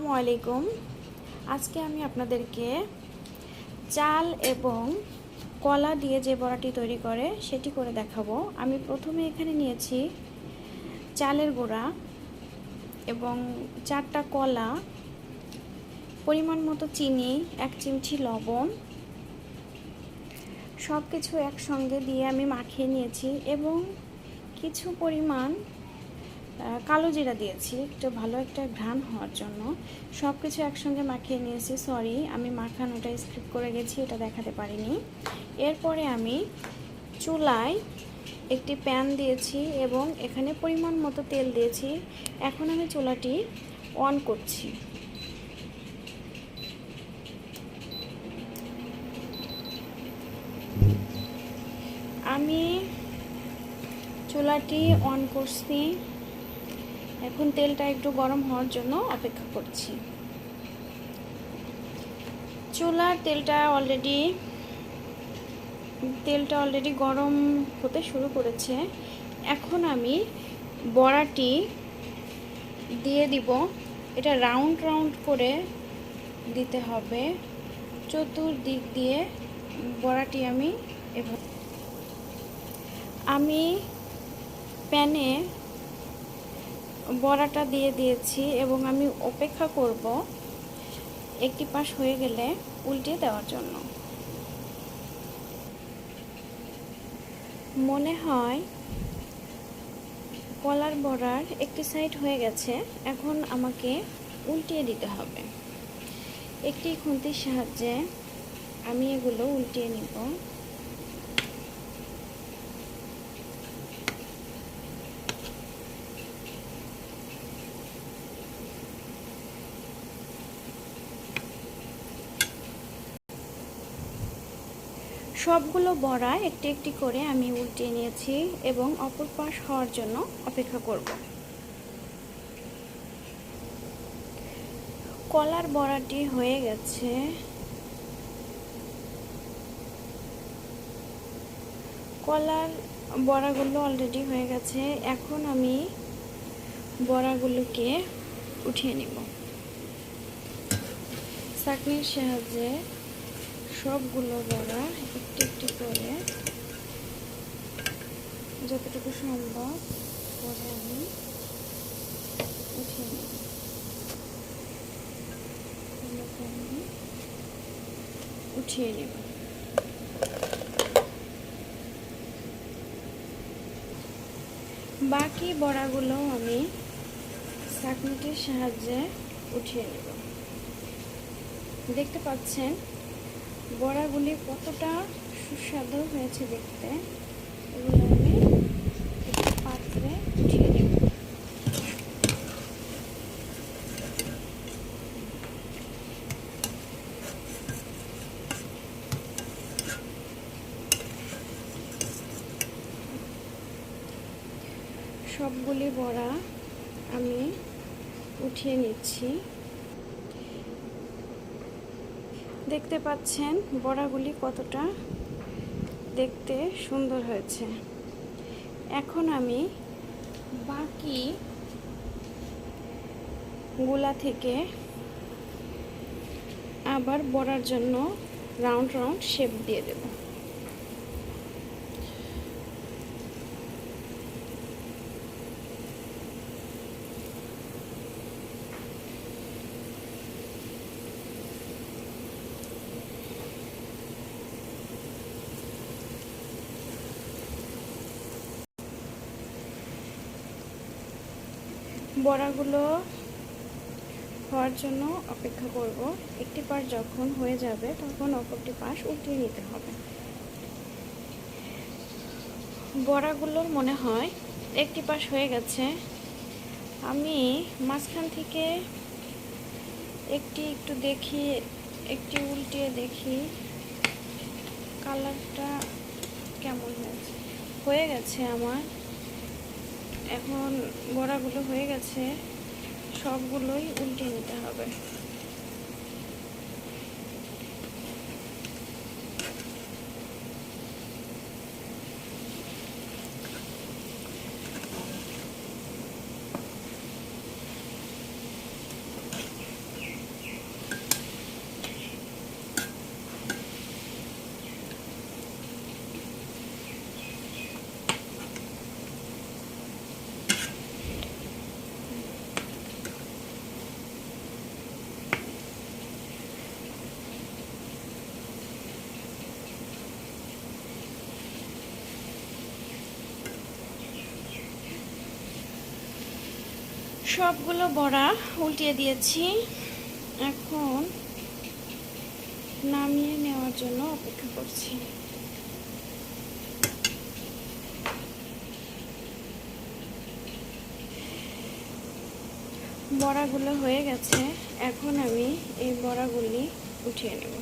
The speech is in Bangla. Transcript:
আসসালামু আলাইকুম। আজকে আমি আপনাদেরকে চাল এবং কলা দিয়ে যে বড়াটি তৈরি করে সেটি করে দেখাবো। আমি প্রথমে এখানে নিয়েছি চালের গুঁড়া এবং 4টা কলা, পরিমাণ মতো চিনি, 1 চিমটি লবণ, সব কিছু একসঙ্গে দিয়ে আমি মাখিয়ে নিয়েছি এবং কিছু পরিমাণ কালো জিরা দিয়েছি একটু ভালো একটা ঘ্রাণ হওয়ার জন্য। সব কিছু একসঙ্গে মাখিয়ে নিয়েছি। সরি, আমি মাখানোটা স্কিপ করে গেছি, এটা দেখাতে পারিনি। এরপরে আমি চুলায় একটি প্যান দিয়েছি এবং এখানে পরিমাণ মতো তেল দিয়েছি। এখন আমি চুলাটি অন করছি। আমি চুলাটি অন করছি। এখন তেলটা একটু গরম হওয়ার জন্য অপেক্ষা করছি। চুলার তেলটা অলরেডি গরম হতে শুরু করেছে। এখন আমি বড়াটি দিয়ে দিব। এটা রাউন্ড রাউন্ড করে দিতে হবে। চতুর্দিক দিয়ে বড়াটি আমি প্যানে বড়াটা দিয়ে দিয়েছি এবং আমি অপেক্ষা করব একটি পাশ হয়ে গেলে উল্টে দেওয়ার জন্য। মনে হয় কলার বড়ার একটি সাইড হয়ে গেছে, এখন আমাকে উল্টিয়ে দিতে হবে। একটি খুন্তির সাহায্যে আমি এগুলো উল্টিয়ে নিব। সবগুলো বড়া একটি একটি করে আমি উল্টিয়ে নিয়েছি এবং অপর পাশ হওয়ার জন্য অপেক্ষা করব। কলার বড়াটি হয়ে গেছে। কলার বড়াগুলো অলরেডি হয়ে গেছে। এখন আমি বড়াগুলোকে উঠিয়ে নিব। ছাঁকনির সাহায্যে সবগুলো বড়া একটু একটু করে যতটুকু সম্ভব করে আমি উঠিয়ে নিব। বাকি বড়াগুলো আমি ছাঁকনিটির সাহায্যে উঠিয়ে নেব। দেখতে পাচ্ছেন বড়াগুলি কতটা সুস্বাদু হয়েছে দেখতে। এগুলো আমি একটি পাত্রে উঠিয়ে নেব। সবগুলি বড়া আমি উঠিয়ে নিচ্ছি। দেখতে পাচ্ছেন বড়াগুলি কতটা দেখতে সুন্দর হয়েছে। এখন আমি বাকি গুলা থেকে আবার বড়ার জন্য রাউন্ড রাউন্ড শেপ দিয়ে দেব। বড়াগুলো হওয়ার জন্য অপেক্ষা করব। একটি পাশ যখন হয়ে যাবে তখন অপরটি পাশ উল্টিয়ে নিতে হবে। বড়াগুলোর মনে হয় একটি পাশ হয়ে গেছে। আমি মাঝখান থেকে একটু দেখি, একটি উল্টিয়ে দেখি কালারটা কেমন হয়েছে। হয়ে গেছে আমার। এখন বড়াগুলো হয়ে গেছে, সবগুলোই উল্টিয়ে নিতে হবে। সবগুলো বড়া উল্টিয়ে দিয়েছি। এখন নামিয়ে নেওয়ার জন্য অপেক্ষা করছি। বড়াগুলো হয়ে গেছে, এখন আমি এই বড়াগুলি উঠিয়ে নেব।